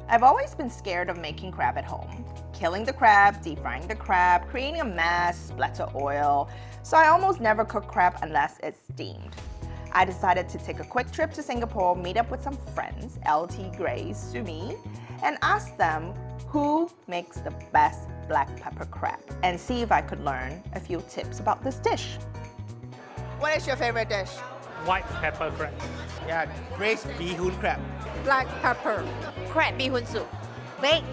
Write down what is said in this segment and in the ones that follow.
I've always been scared of making crab at home. Killing the crab, deep frying the crab, creating a mess, splatter oil. So I almost never cook crab unless it's steamed. I decided to take a quick trip to Singapore, meet up with some friends, LT, Grace, Sumi, and ask them who makes the best black pepper crab and see if I could learn a few tips about this dish. What is your favorite dish? White pepper crab. Yeah, braised bee hoon crab. Black pepper. Crab bee hoon soup. Baked.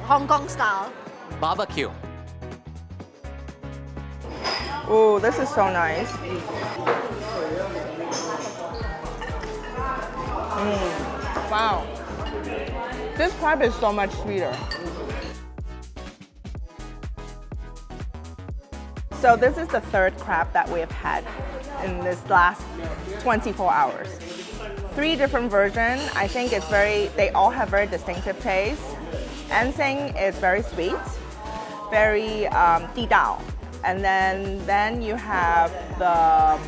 Hong Kong style. Barbecue. Ooh, this is so nice. Wow. This crab is so much sweeter. So this is the third crab that we have had in this last 24 hours. 3 different versions. I think they all have very distinctive tastes. Eng Seng is very sweet, very di dao. And then you have the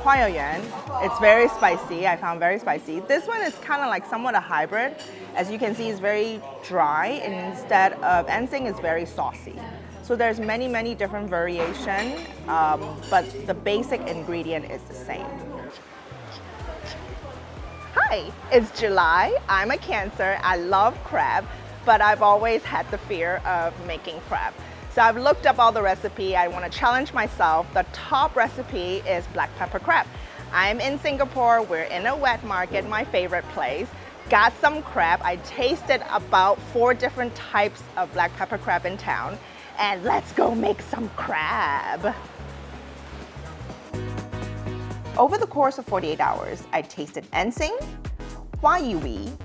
Huayuan. It's very spicy. I found very spicy. This one is kind of like somewhat a hybrid. As you can see, it's very dry instead of Eng Seng is very saucy. So there's many different variations, but the basic ingredient is the same. Hi, it's July. I'm a Cancer. I love crab, but I've always had the fear of making crab. So I've looked up all the recipe. I want to challenge myself. The top recipe is black pepper crab. I'm in Singapore. We're in a wet market, my favorite place. Got some crab. I tasted about 4 different types of black pepper crab in town. And let's go make some crab. Over the course of 48 hours, I tasted Eng Seng, Huayuan,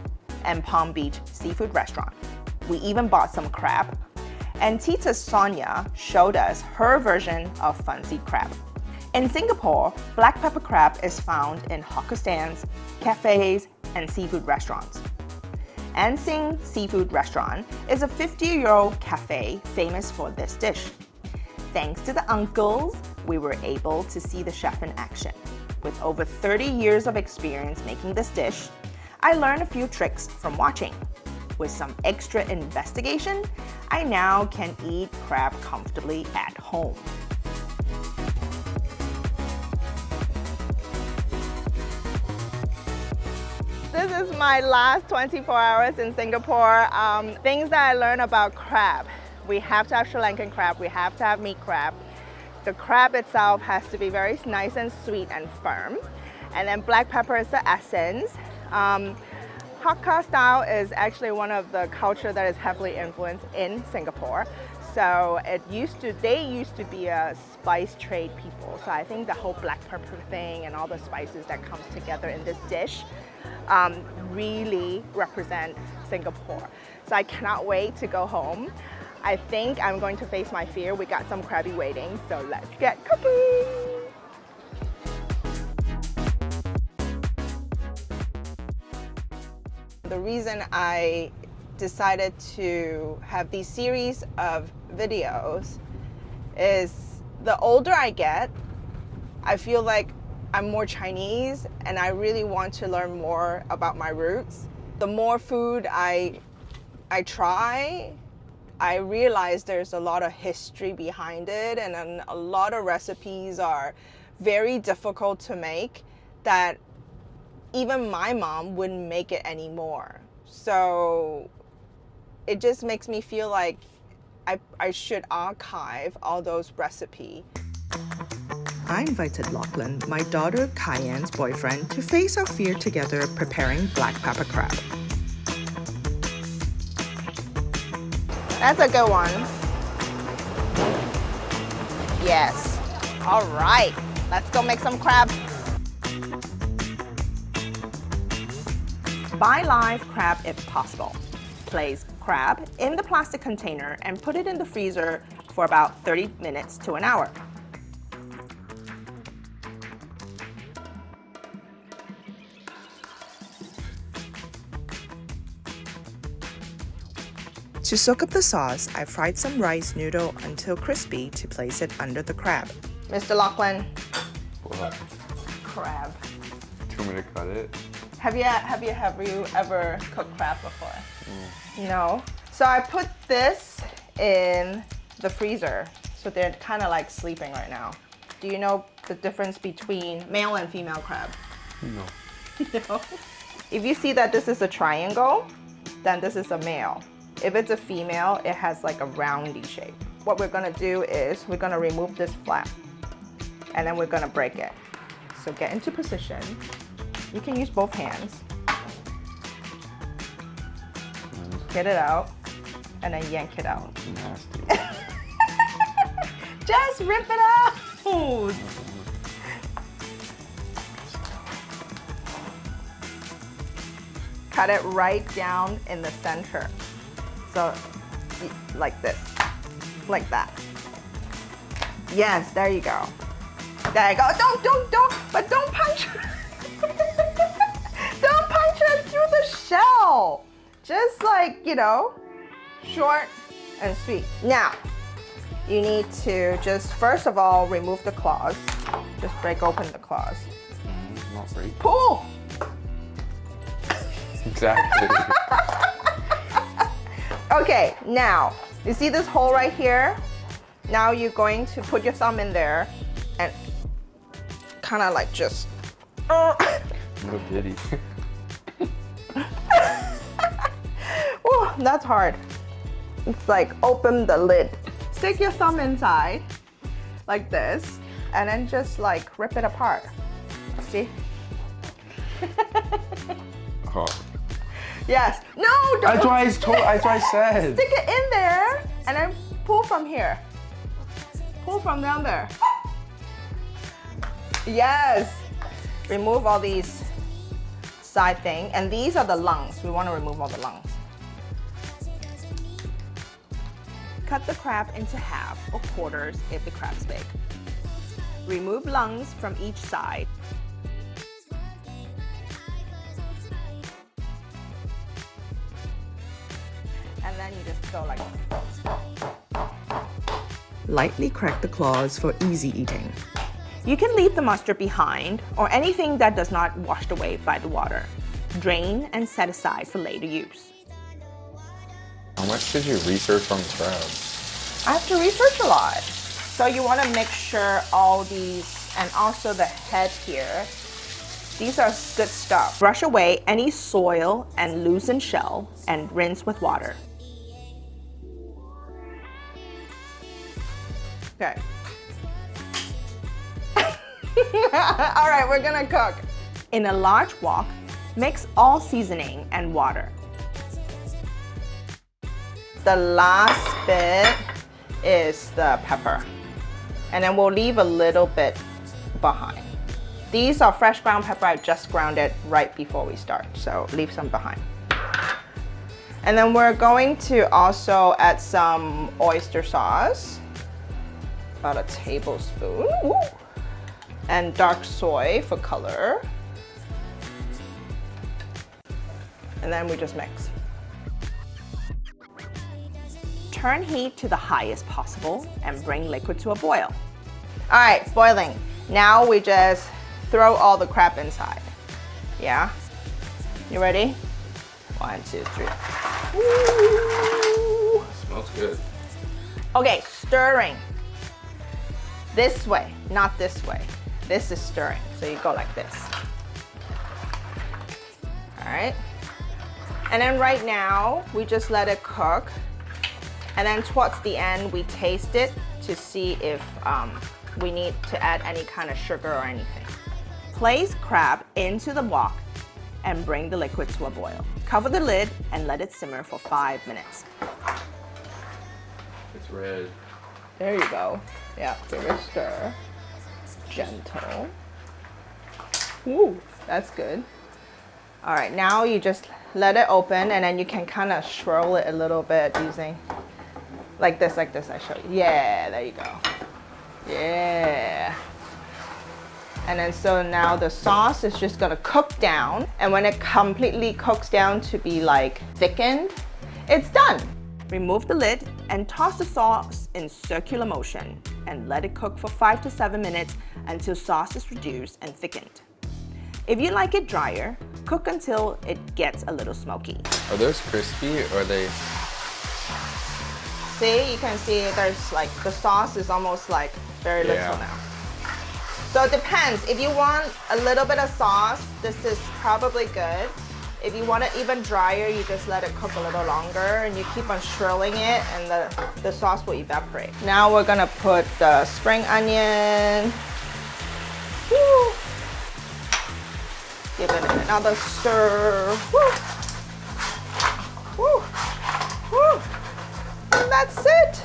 and Palm Beach Seafood Restaurant. We even bought some crab. And Tita Sonia showed us her version of fancy crab. In Singapore, black pepper crab is found in hawker stands, cafes, and seafood restaurants. Eng Seng Seafood Restaurant is a 50-year-old cafe famous for this dish. Thanks to the uncles, we were able to see the chef in action. With over 30 years of experience making this dish, I learned a few tricks from watching. With some extra investigation, I now can eat crab comfortably at home. This is my last 24 hours in Singapore. Things that I learned about crab. We have to have Sri Lankan crab, we have to have meat crab. The crab itself has to be very nice and sweet and firm. And then black pepper is the essence. Hakka style is actually one of the culture that is heavily influenced in Singapore. So they used to be a spice trade people. So I think the whole black pepper thing and all the spices that comes together in this dish really represent Singapore. So I cannot wait to go home. I think I'm going to face my fear. We got some crabby waiting, so let's get cooking. The reason I decided to have these series of videos is the older I get, I feel like I'm more Chinese and I really want to learn more about my roots. The more food I try, I realize there's a lot of history behind it, and then a lot of recipes are very difficult to make that even my mom wouldn't make it anymore. So it just makes me feel like I should archive all those recipes. I invited Lachlan, my daughter Cayenne's boyfriend, to face our fear together preparing black pepper crab. That's a good one. Yes. All right, let's go make some crab. Buy live crab if possible. Place crab in the plastic container and put it in the freezer for about 30 minutes to an hour. To soak up the sauce, I fried some rice noodle until crispy to place it under the crab. Mr. Lachlan. What? Crab. Do you want me to cut it? Have you ever cooked crab before? No. So I put this in the freezer. So they're kind of like sleeping right now. Do you know the difference between male and female crab? No. No. If you see that this is a triangle, then this is a male. If it's a female, it has like a roundy shape. What we're gonna do is we're gonna remove this flap and then we're gonna break it. So get into position. You can use both hands. Get it out and then yank it out. Nasty. Just rip it out. Cut it right down in the center. So like this, like that. Yes, there you go. There you go. Don't punch. Don't punch it through the shell. Just like, you know, short and sweet. Now, you need to just, first of all, remove the claws. Just break open the claws. Not break. Pull! Exactly. Okay, now, you see this hole right here? Now you're going to put your thumb in there and kind of like just... No diddy. Ooh, that's hard. It's like open the lid. Stick your thumb inside like this and then just like rip it apart. See? Oh. Yes. No, don't. That's why I said. Stick it in there and then pull from here. Pull from down there. Yes. Remove all these side thing, and these are the lungs. We want to remove all the lungs. Cut the crab into half or quarters if the crab's big. Remove lungs from each side. And then you just go like this. Lightly crack the claws for easy eating. You can leave the mustard behind or anything that does not wash away by the water. Drain and set aside for later use. How much did you research on crab? I have to research a lot. So you want to make sure all these, and also the head here, these are good stuff. Brush away any soil and loosen shell and rinse with water. Okay. All right, we're gonna cook. In a large wok, mix all seasoning and water. The last bit is the pepper. And then we'll leave a little bit behind. These are fresh ground pepper. I just ground it right before we start, so leave some behind. And then we're going to also add some oyster sauce, about a tablespoon. Woo. And dark soy for color. And then we just mix. Turn heat to the highest possible and bring liquid to a boil. All right, boiling. Now we just throw all the crab inside. Yeah? You ready? 1, 2, 3. Ooh. Smells good. Okay, stirring. This way, not this way. This is stirring, so you go like this. All right. And then right now, we just let it cook. And then towards the end, we taste it to see if we need to add any kind of sugar or anything. Place crab into the wok and bring the liquid to a boil. Cover the lid and let it simmer for 5 minutes. It's red. There you go. Yeah, give it a stir. Gentle. Ooh, that's good. All right, now you just let it open and then you can kind of swirl it a little bit using like this I showed you. Yeah, there you go. Yeah. And then so now the sauce is just gonna cook down, and when it completely cooks down to be like thickened, it's done. Remove the lid and toss the sauce in circular motion and let it cook for 5 to 7 minutes until sauce is reduced and thickened. If you like it drier, cook until it gets a little smoky. Are those crispy or are they? See, you can see there's like the sauce is almost like very little Yeah. now. So it depends. If you want a little bit of sauce, this is probably good. If you want it even drier, you just let it cook a little longer and you keep on swirling it and the sauce will evaporate. Now we're gonna put the spring onion. Woo. Give it another stir. Woo. Woo. Woo. And that's it.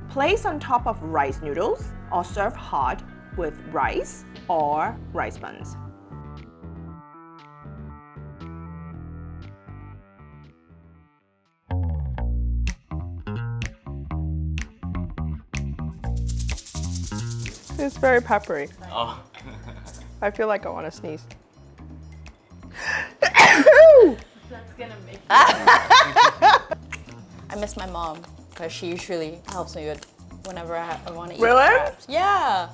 Place on top of rice noodles or serve hot with rice or rice buns. It's very peppery. Oh. I feel like I want to sneeze. That's gonna make I miss my mom because she usually helps me with whenever I want to eat Really? crabs. Yeah.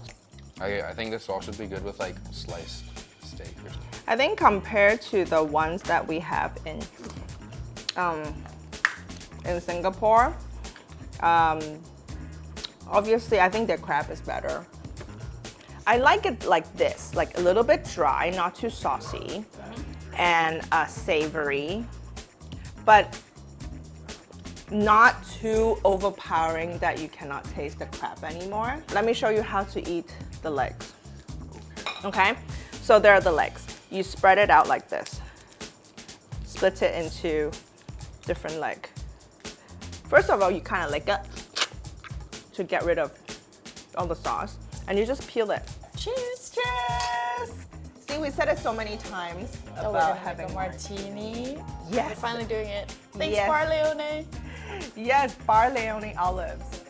I think this sauce would be good with like sliced steak or something. I think compared to the ones that we have in Singapore, obviously I think their crab is better. I like it like this, like a little bit dry, not too saucy, and savory, but not too overpowering that you cannot taste the crab anymore. Let me show you how to eat the legs. Okay, so there are the legs. You spread it out like this. Split it into different leg. First of all, you kind of lick it to get rid of all the sauce, and you just peel it. Cheers. Cheers! See, we said it so many times Oh, we're about gonna having make a martini. Yes. We're finally doing it. Thanks, Yes. Bar Leone. Yes, Bar Leone olives.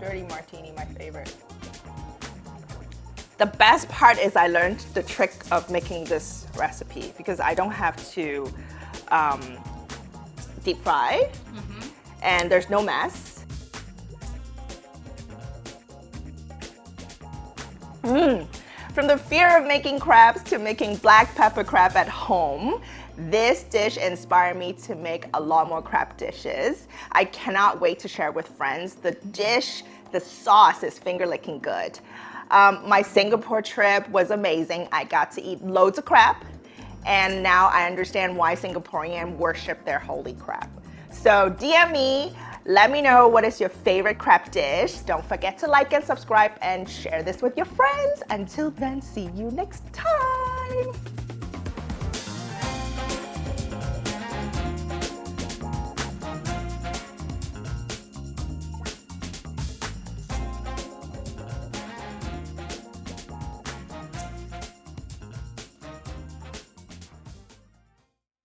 Dirty martini, my favorite. The best part is I learned the trick of making this recipe because I don't have to deep fry and there's no mess. From the fear of making crabs to making black pepper crab at home, this dish inspired me to make a lot more crab dishes. I cannot wait to share with friends. The dish, the sauce is finger-licking good. My Singapore trip was amazing. I got to eat loads of crab, and now I understand why Singaporeans worship their holy crab. So DM me, let me know what is your favorite crab dish. Don't forget to like and subscribe and share this with your friends. Until then, see you next time.